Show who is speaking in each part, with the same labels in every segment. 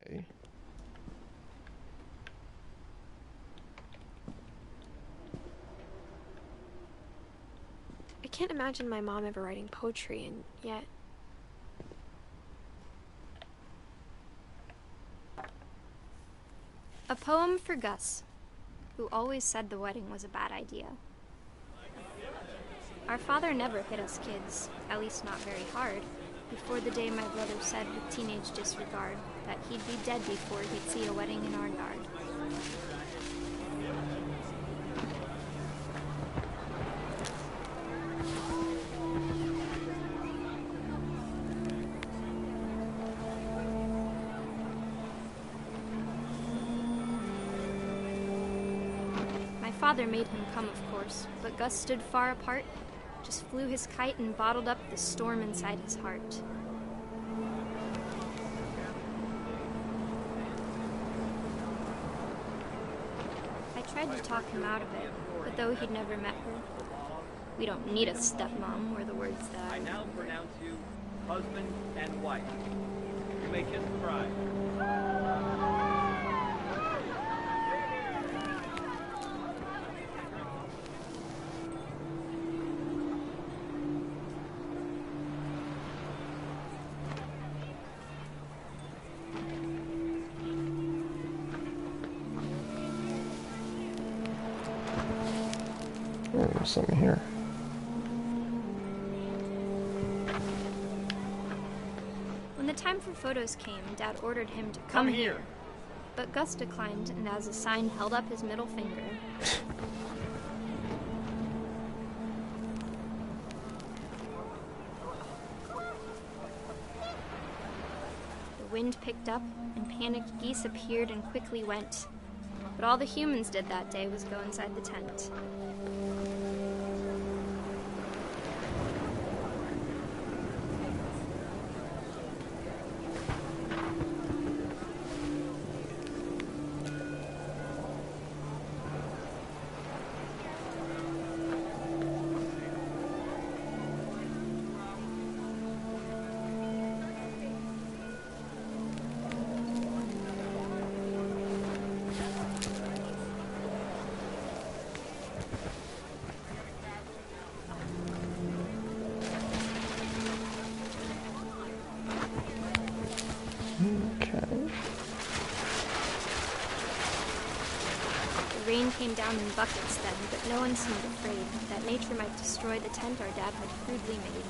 Speaker 1: Okay.
Speaker 2: I can't imagine my mom ever writing poetry, and yet...
Speaker 3: A poem for Gus, who always said the wedding was a bad idea. Our father never hit us kids, at least not very hard, before the day my brother said with teenage disregard that he'd be dead before he'd see a wedding in our yard. My father made him come, of course, but Gus stood far apart, just flew his kite and bottled up the storm inside his heart. I tried to talk him out of it, but though he'd never met her, "We don't need a stepmom," were the words that
Speaker 4: I now pronounce you husband and wife. You may kiss the bride.
Speaker 1: Oh, there's something here.
Speaker 3: When the time for photos came, Dad ordered him to come here. But Gus declined, and as a sign held up his middle finger. The wind picked up, and panicked geese appeared and quickly went. But all the humans did that day was go inside the tent.
Speaker 1: Okay.
Speaker 3: The rain came down in buckets then, but no one seemed afraid that nature might destroy the tent our dad had crudely made.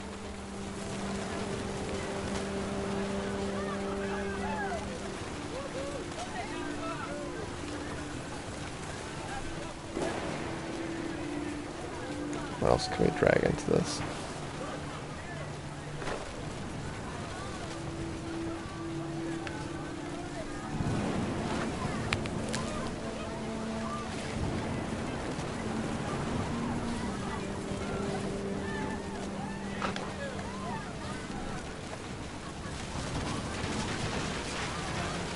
Speaker 1: What else can we drag into this?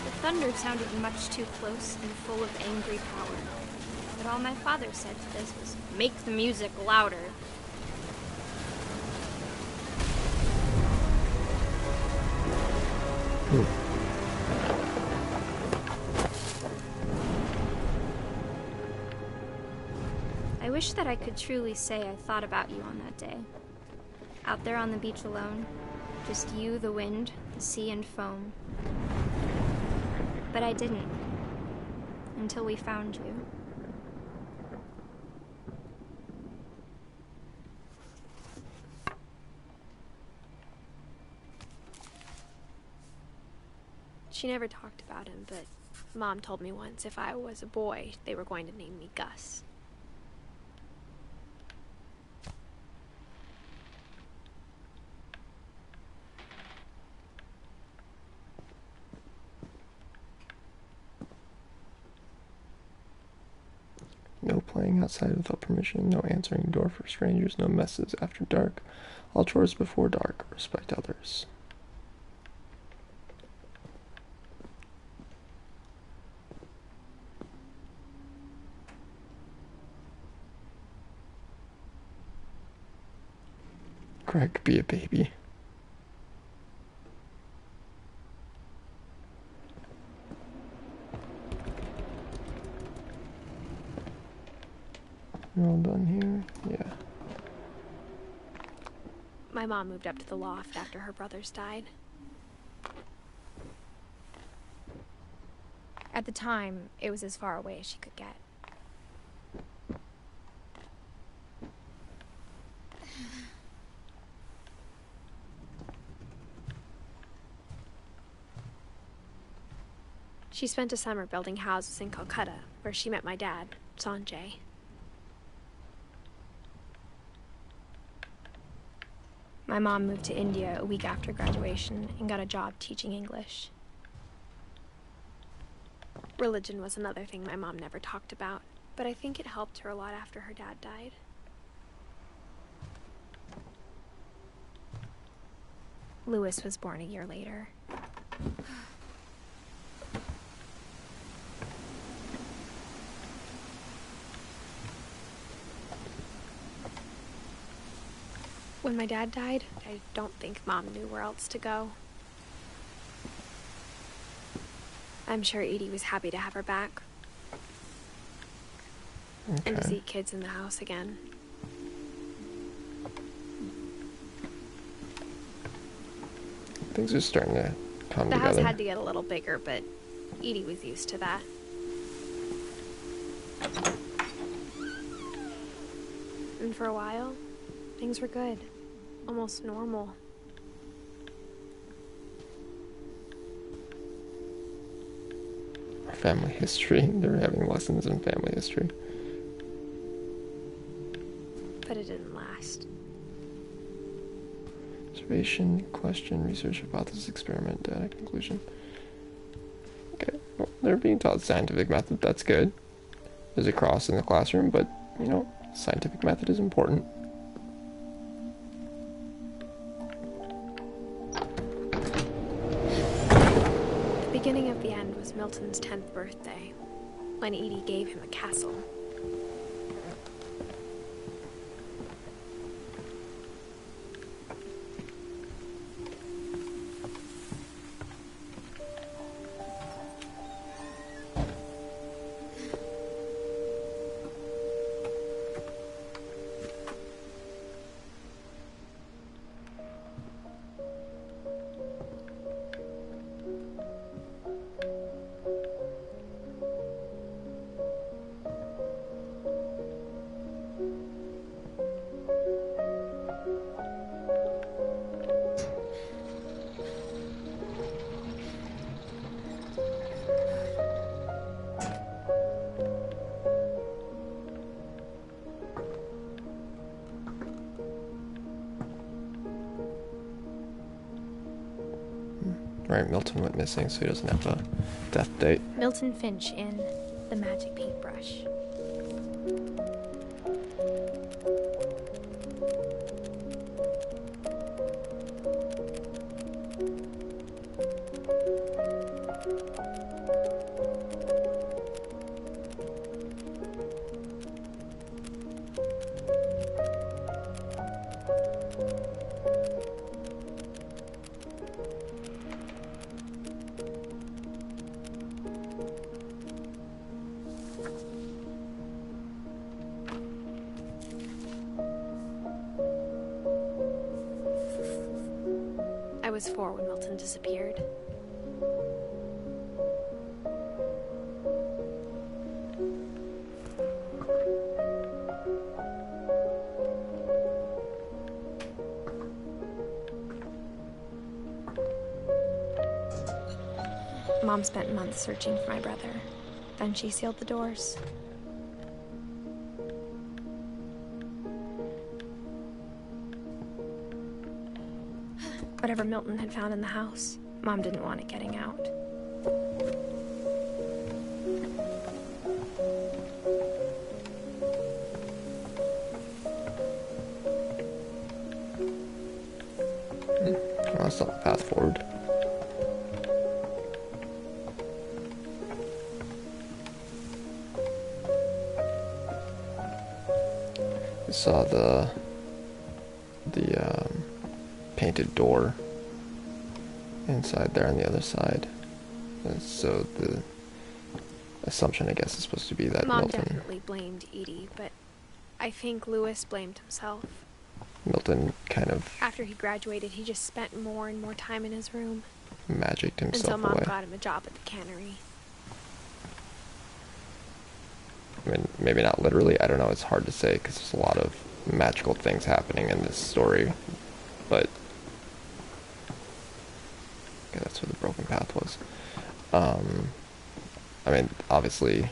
Speaker 3: The thunder sounded much too close and full of angry power. But all my father said to this was, "Make the music louder." I wish that I could truly say I thought about you on that day. Out there on the beach alone, just you, the wind, the sea, and foam. But I didn't, until we found you.
Speaker 2: She never talked about him, but Mom told me once if I was a boy, they were going to name me Gus.
Speaker 1: No playing outside without permission, no answering the door for strangers, no messes after dark, all chores before dark, respect others. Greg, be a baby. You're all done here? Yeah.
Speaker 2: My mom moved up to the loft after her brothers died. At the time, it was as far away as she could get. She spent a summer building houses in Calcutta, where she met my dad, Sanjay. My mom moved to India a week after graduation and got a job teaching English. Religion was another thing my mom never talked about, but I think it helped her a lot after her dad died. Lewis was born a year later. When my dad died, I don't think Mom knew where else to go. I'm sure Edie was happy to have her back.
Speaker 1: Okay.
Speaker 2: And to see kids in the house again.
Speaker 1: Things are starting to come
Speaker 2: The
Speaker 1: together.
Speaker 2: house had to get a little bigger, but Edie was used to that. And for a while, things were good. Almost normal.
Speaker 1: Family history. They're having lessons in family history.
Speaker 2: But it didn't last.
Speaker 1: Observation, question, research, hypothesis, experiment, data, conclusion. Okay, well, they're being taught scientific method. That's good. There's a cross in the classroom, but, you know, scientific method is important.
Speaker 2: The beginning of the end was Milton's 10th birthday, when Edie gave him a castle.
Speaker 1: Right, Milton went missing, so he doesn't have a death date.
Speaker 2: Milton Finch in The Magic Paintbrush. I was 4 when Milton disappeared. Mom spent months searching for my brother. Then she sealed the doors. Whatever Milton had found in the house, Mom didn't want it getting out.
Speaker 1: Well, that's not the path forward. We saw the painted door inside there on the other side. And so the assumption, I guess, is supposed to be that
Speaker 2: Mom
Speaker 1: Milton...
Speaker 2: definitely blamed Edie, but I think Lewis blamed himself.
Speaker 1: Milton kind of
Speaker 2: After he graduated, he just spent more and more time in his room.
Speaker 1: magicked
Speaker 2: Until
Speaker 1: himself
Speaker 2: Mom
Speaker 1: away.
Speaker 2: got him a job at the cannery.
Speaker 1: I mean, maybe not literally. I don't know. It's hard to say because there's a lot of magical things happening in this story. But okay, that's where the broken path was. I mean, obviously,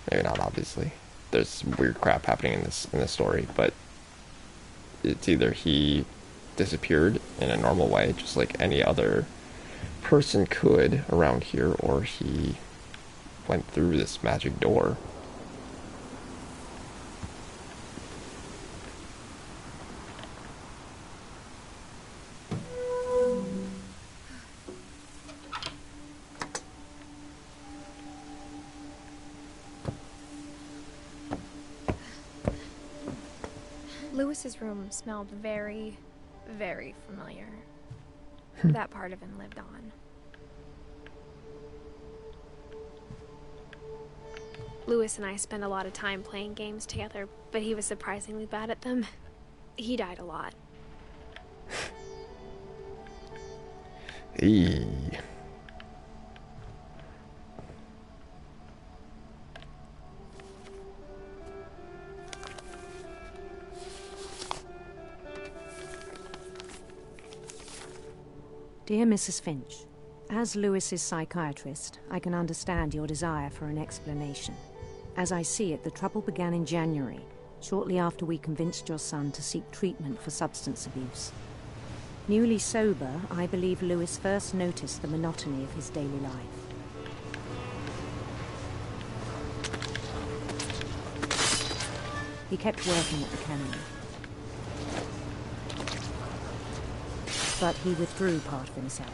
Speaker 1: maybe not obviously. There's weird crap happening in this story, but it's either he disappeared in a normal way, just like any other person could around here, or he went through this magic door.
Speaker 2: Lewis's room smelled very, very familiar. That part of him lived on. Lewis and I spent a lot of time playing games together, but he was surprisingly bad at them. He died a lot.
Speaker 1: Eee.
Speaker 5: Dear Mrs. Finch, as Lewis's psychiatrist, I can understand your desire for an explanation. As I see it, the trouble began in January, shortly after we convinced your son to seek treatment for substance abuse. Newly sober, I believe Lewis first noticed the monotony of his daily life. He kept working at the cannery. But he withdrew part of himself.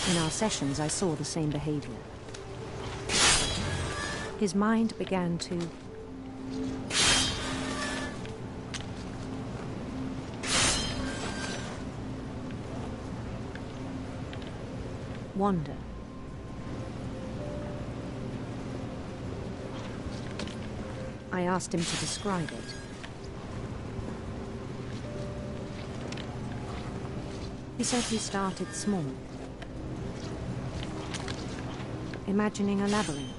Speaker 5: In our sessions, I saw the same behavior. His mind began to wander. I asked him to describe it. He said he started small, imagining a labyrinth.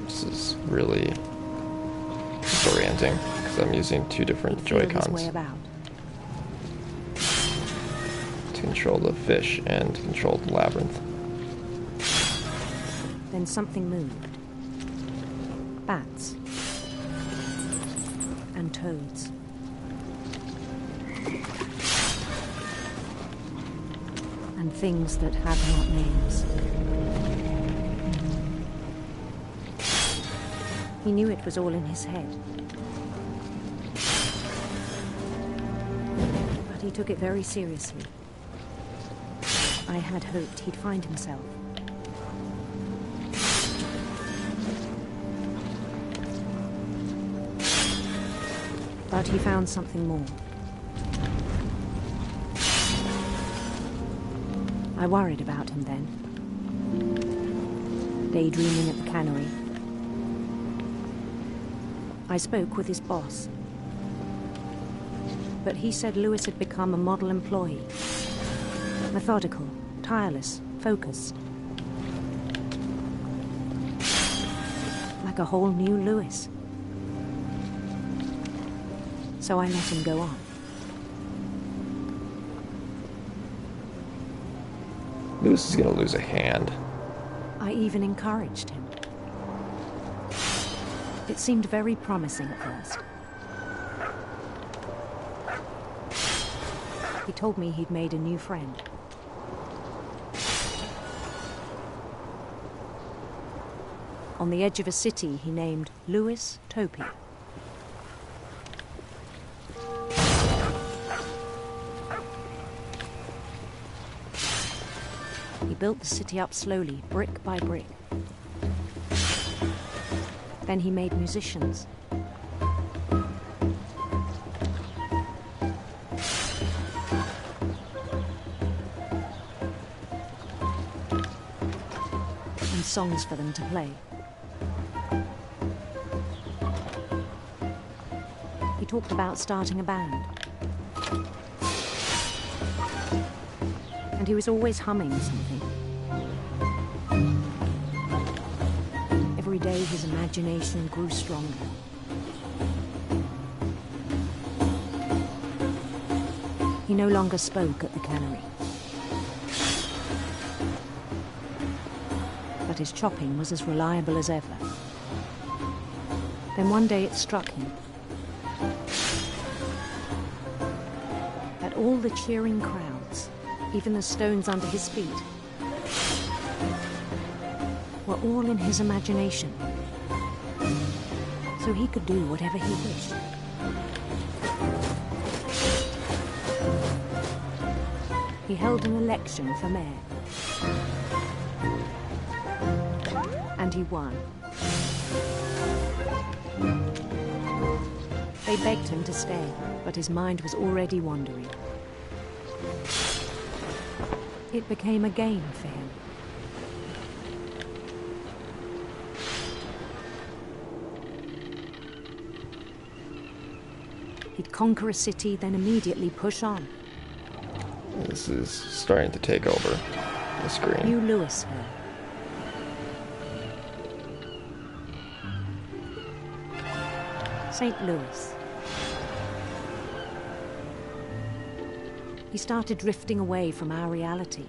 Speaker 1: This is really disorienting because I'm using two different Joy-Cons to control the fish and control the labyrinth.
Speaker 5: Then something moved. Bats. And toads. And things that have not names. He knew it was all in his head. But he took it very seriously. I had hoped he'd find himself. But he found something more. I worried about him then. Daydreaming at the cannery. I spoke with his boss. But he said Lewis had become a model employee. Methodical, tireless, focused. Like a whole new Lewis. So I let him go on.
Speaker 1: Lewis is gonna lose a hand.
Speaker 5: I even encouraged him. It seemed very promising at first. He told me he'd made a new friend. On the edge of a city he named Lewis Topia. He built the city up slowly, brick by brick. Then he made musicians. And songs for them to play. He talked about starting a band. And he was always humming something. Every day his imagination grew stronger. He no longer spoke at the cannery. But his chopping was as reliable as ever. Then one day it struck him that all the cheering crowds, even the stones under his feet, were all in his imagination. So he could do whatever he wished. He held an election for mayor. And he won. They begged him to stay, but his mind was already wandering. It became a game for him. He'd conquer a city, then immediately push on.
Speaker 1: This is starting to take over the screen.
Speaker 5: New Louisville. St. Louis. He started drifting away from our reality.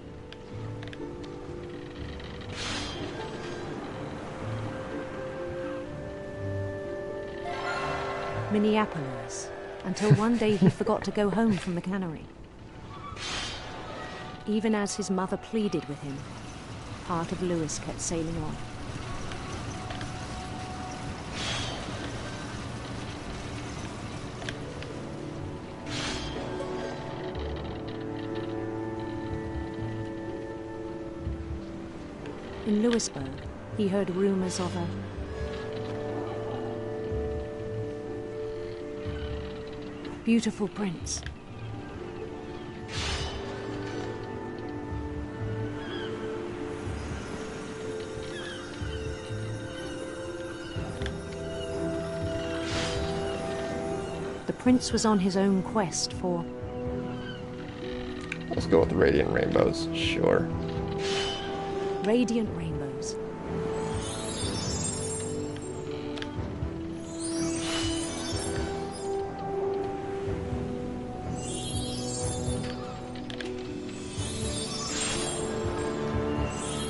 Speaker 5: Minneapolis, until one day he forgot to go home from the cannery. Even as his mother pleaded with him, part of Louis kept sailing on. In Louisburg, he heard rumors of a beautiful prince. The prince was on his own quest for...
Speaker 1: Let's go with the radiant rainbows, sure.
Speaker 5: Radiant rainbows.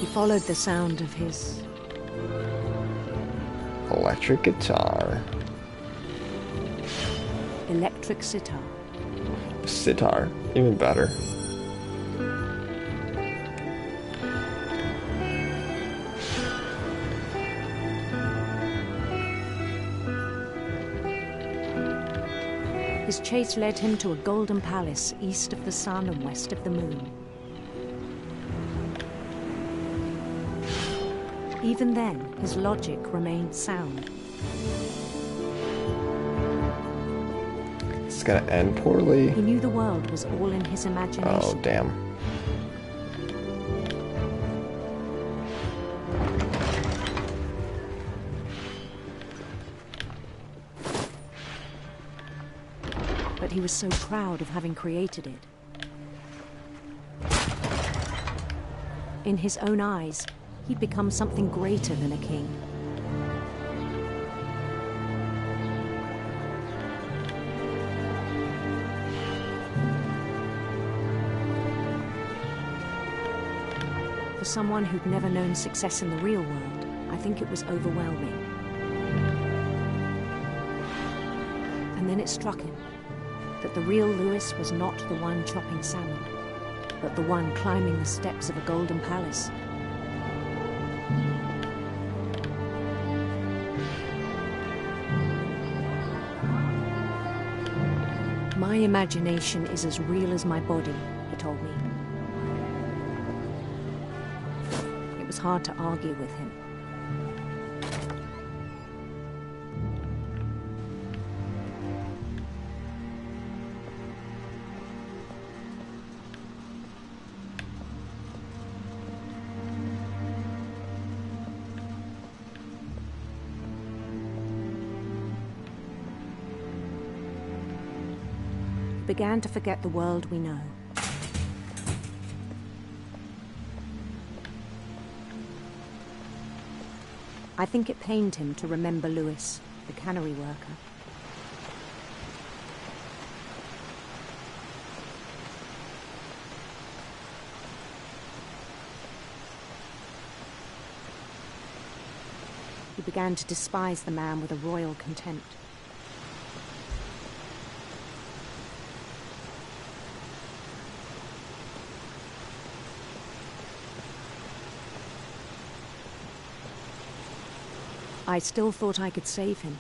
Speaker 5: He followed the sound of his
Speaker 1: Electric guitar.
Speaker 5: electric sitar.
Speaker 1: Sitar, even better.
Speaker 5: His chase led him to a golden palace east of the sun and west of the moon. Even then, his logic remained sound.
Speaker 1: It's gonna end poorly.
Speaker 5: He knew the world was all in his imagination.
Speaker 1: Oh, damn.
Speaker 5: But he was so proud of having created it. In his own eyes, he'd become something greater than a king. For someone who'd never known success in the real world, I think it was overwhelming. And then it struck him that the real Louis was not the one chopping salmon, but the one climbing the steps of a golden palace. My imagination is as real as my body, he told me. It was hard to argue with him. He began to forget the world we know. I think it pained him to remember Lewis, the cannery worker. He began to despise the man with a royal contempt. I still thought I could save him.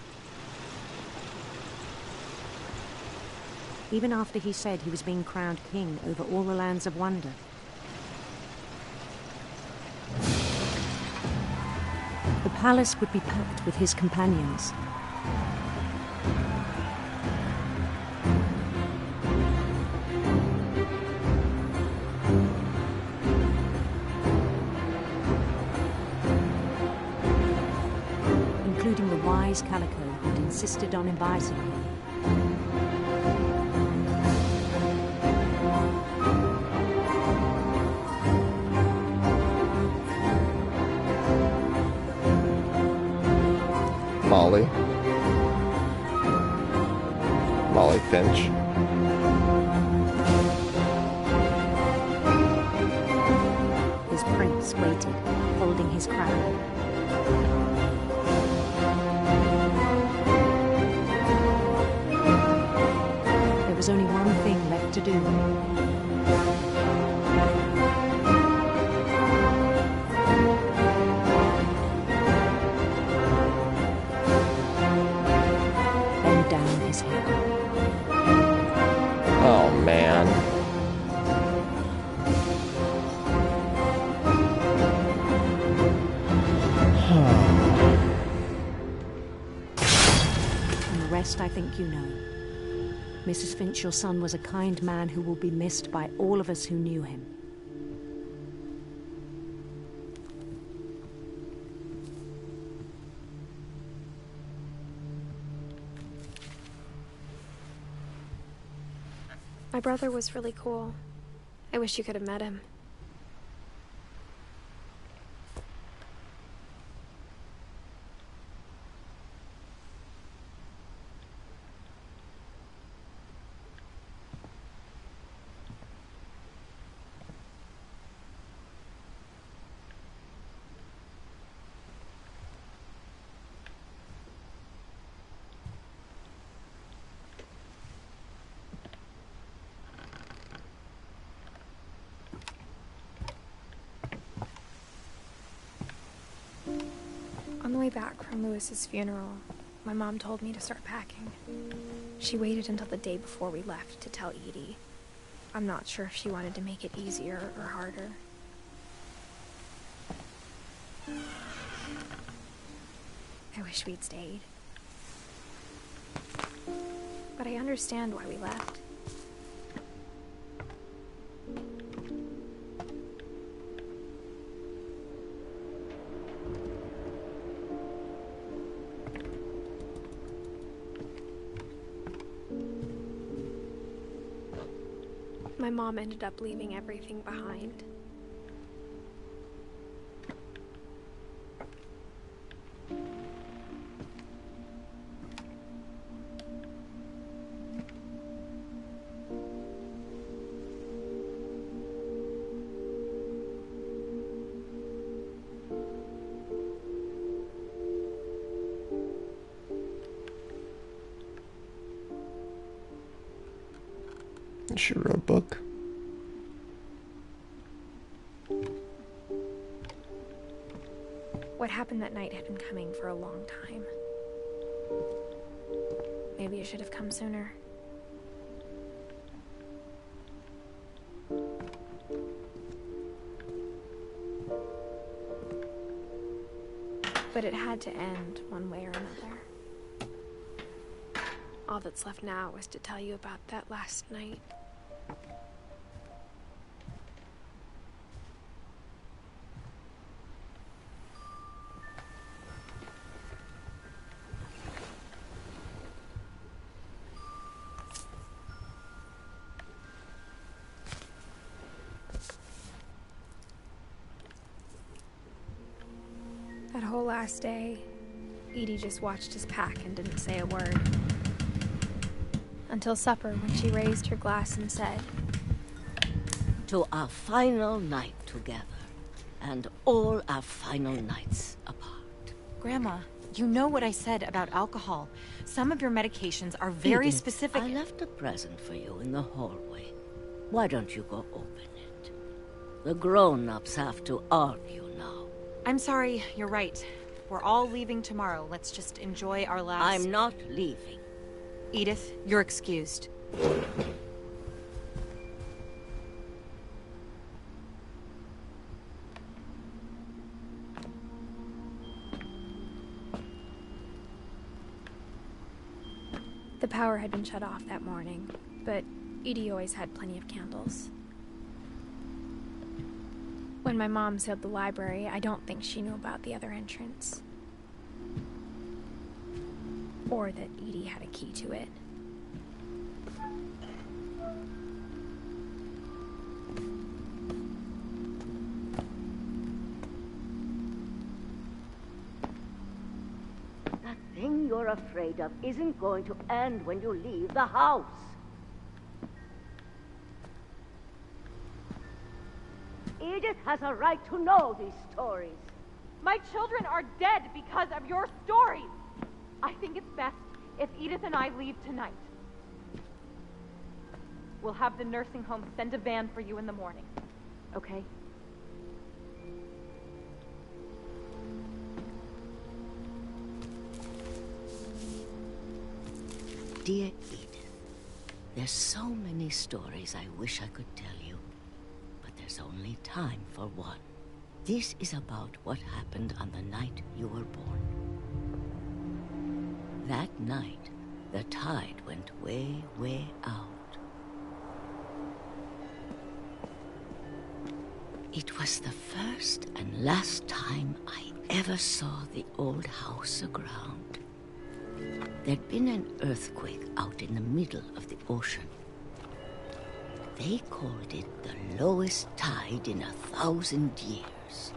Speaker 5: Even after he said he was being crowned king over all the lands of wonder. The palace would be packed with his companions. Including the wise Calico who'd insisted on inviting me.
Speaker 1: Molly Finch.
Speaker 5: His prince waited, holding his crown. There was only one thing left to do. Bend down his head.
Speaker 1: Oh, man.
Speaker 5: And the rest I think you know. Mrs. Finch, your son was a kind man who will be missed by all of us who knew him.
Speaker 2: My brother was really cool. I wish you could have met him. On the way back from Lewis's funeral, my mom told me to start packing. She waited until the day before we left to tell Edie. I'm not sure if she wanted to make it easier or harder. I wish we'd stayed. But I understand why we left. My mom ended up leaving everything behind.
Speaker 1: She wrote a book.
Speaker 2: What happened that night had been coming for a long time. Maybe it should have come sooner. But it had to end one way or another. All that's left now is to tell you about that last night. That whole last day, Edie just watched us pack and didn't say a word. Until supper, when she raised her glass and said,
Speaker 6: "To our final night together, and all our final nights apart."
Speaker 7: Grandma, you know what I said about alcohol. Some of your medications are very
Speaker 6: Edith,
Speaker 7: specific.
Speaker 6: I left a present for you in the hallway. Why don't you go open it? The grown-ups have to argue now.
Speaker 7: I'm sorry, you're right. We're all leaving tomorrow. Let's just enjoy our last...
Speaker 6: I'm not leaving.
Speaker 7: Edith, you're excused.
Speaker 2: the power had been shut off that morning, but Edie always had plenty of candles. When my mom sealed the library, I don't think she knew about the other entrance. Or that Edie had a key to it.
Speaker 6: That thing you're afraid of isn't going to end when you leave the house. Edith has a right to know these stories.
Speaker 8: My children are dead because of your stories. I think it's best if Edith and I leave tonight. We'll have the nursing home send a van for you in the morning, okay?
Speaker 6: Dear Edith, there's so many stories I wish I could tell you, but there's only time for one. This is about what happened on the night you were born. That night, the tide went way, way out. It was the first and last time I ever saw the old house aground. There'd been an earthquake out in the middle of the ocean. They called it the lowest tide in 1,000 years.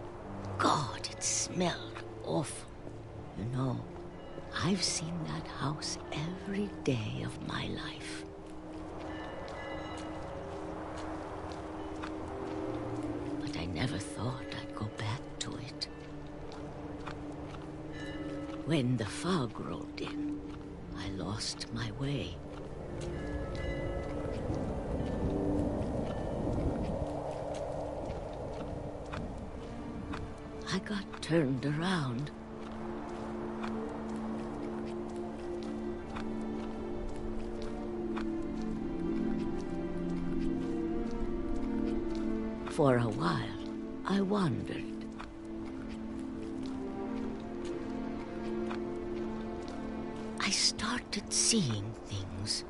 Speaker 6: God, it smelled awful. You know, I've seen that house every day of my life. But I never thought I'd go back to it. When the fog rolled in, I lost my way. I got turned around. For a while, I wandered. I started seeing things.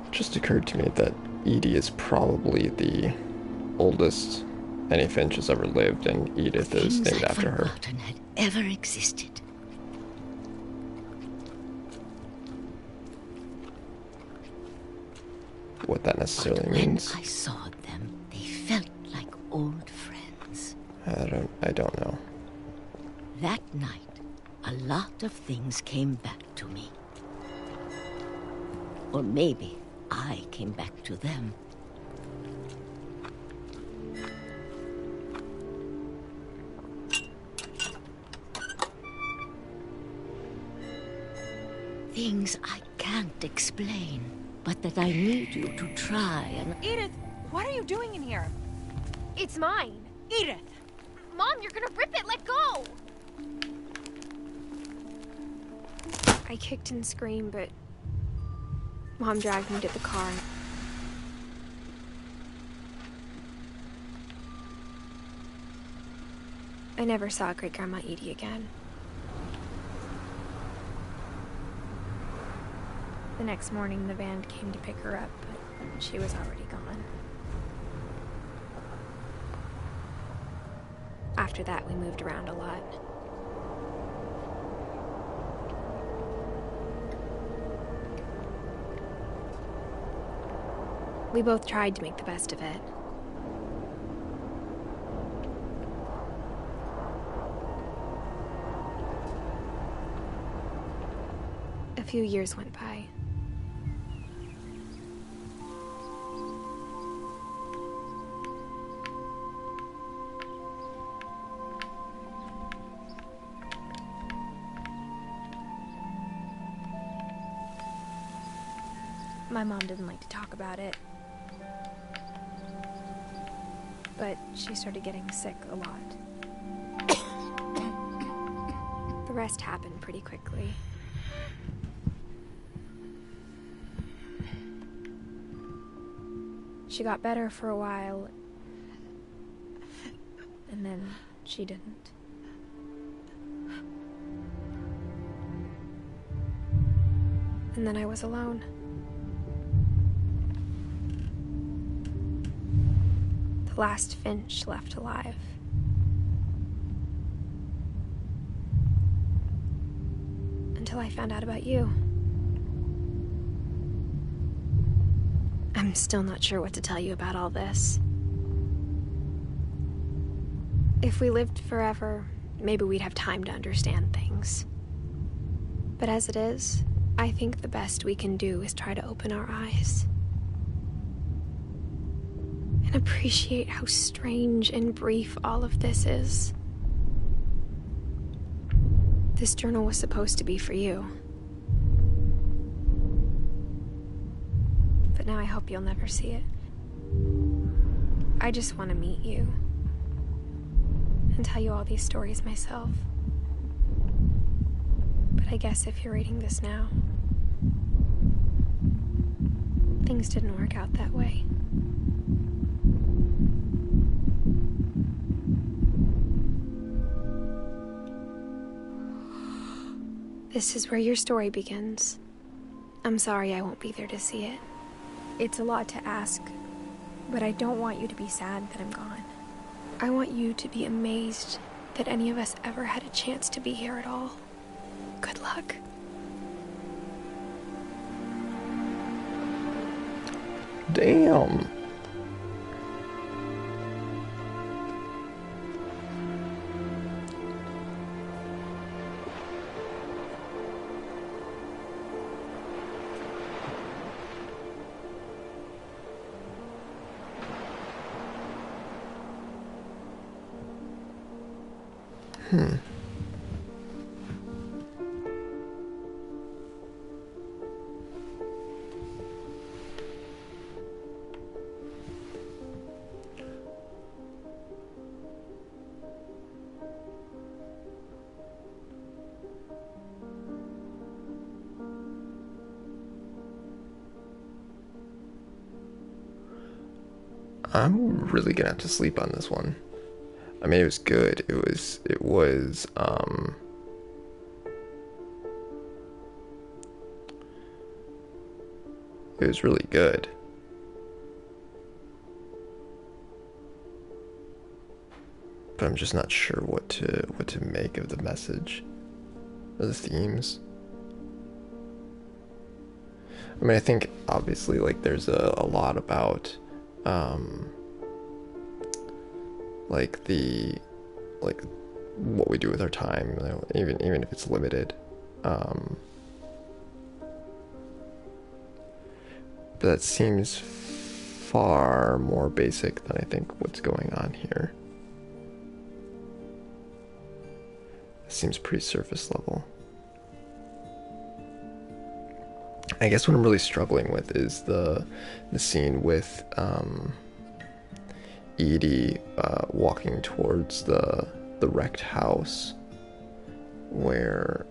Speaker 1: It just occurred to me that Edie is probably the oldest any Finch has ever lived, and Edith is
Speaker 6: Things
Speaker 1: named
Speaker 6: I'd
Speaker 1: after her.
Speaker 6: forgotten had ever existed.
Speaker 1: What that necessarily
Speaker 6: But
Speaker 1: means,
Speaker 6: when I saw them, they felt like old friends.
Speaker 1: I don't know.
Speaker 6: That night, a lot of things came back to me. Or maybe I came back to them. Things I can't explain, but that I need you to try and...
Speaker 7: Edith, what are you doing in here?
Speaker 2: It's mine!
Speaker 7: Edith!
Speaker 2: Mom, you're gonna rip it! Let go! I kicked and screamed, but Mom dragged me to the car. I never saw Great-Grandma Edie again. The next morning, the van came to pick her up, but she was already gone. After that, we moved around a lot. We both tried to make the best of it. A few years went by. My mom didn't like to talk about it, but she started getting sick a lot. The rest happened pretty quickly. She got better for a while, and then she didn't. And then I was alone. The last Finch left alive. Until I found out about you. I'm still not sure what to tell you about all this. If we lived forever, maybe we'd have time to understand things. But as it is, I think the best we can do is try to open our eyes. And appreciate how strange and brief all of this is. This journal was supposed to be for you. But now I hope you'll never see it. I just want to meet you. And tell you all these stories myself. But I guess if you're reading this now, things didn't work out that way. This is where your story begins. I'm sorry I won't be there to see it. It's a lot to ask, but I don't want you to be sad that I'm gone. I want you to be amazed that any of us ever had a chance to be here at all. Good luck.
Speaker 1: Damn. I'm really gonna have to sleep on this one. I mean, it was good. It was really good. But I'm just not sure what to make of the message or the themes. I mean, I think obviously like there's a lot about like what we do with our time, you know, even if it's limited. But that seems far more basic than I think what's going on here. It seems pretty surface level. I guess what I'm really struggling with is the scene with Edie walking towards the wrecked house, where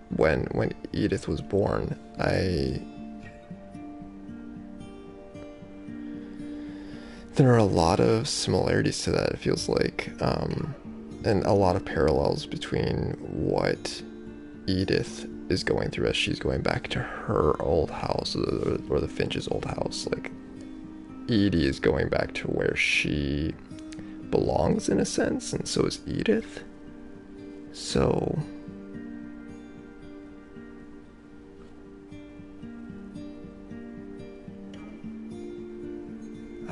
Speaker 1: when Edith was born, there are a lot of similarities to that, it feels like, and a lot of parallels between what Edith is going through as she's going back to her old house, or the Finch's old house. Like, Edie is going back to where she belongs in a sense, and so is Edith. So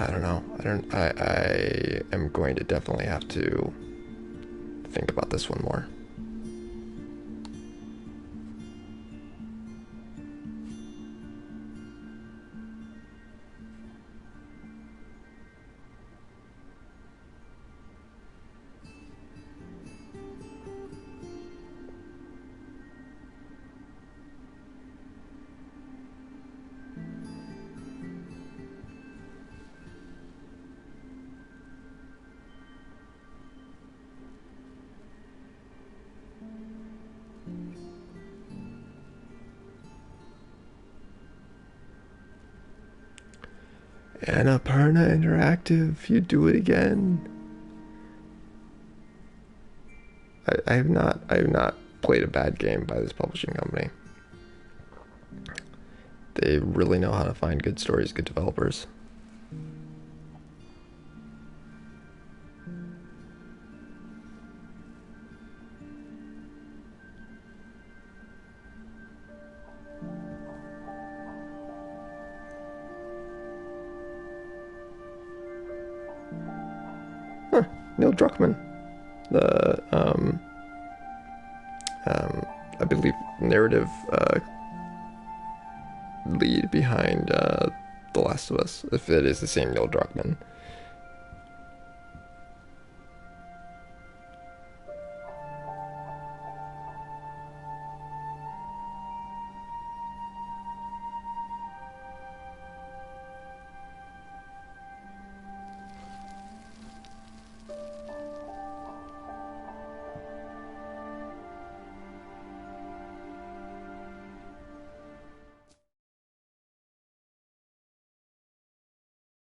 Speaker 1: I don't know. I am going to definitely have to think about this one more. Annapurna Interactive, you do it again. I have not played a bad game by this publishing company. They really know how to find good stories, good developers. Huh, Neil Druckmann, the I believe narrative lead behind The Last of Us, if it is the same Neil Druckmann.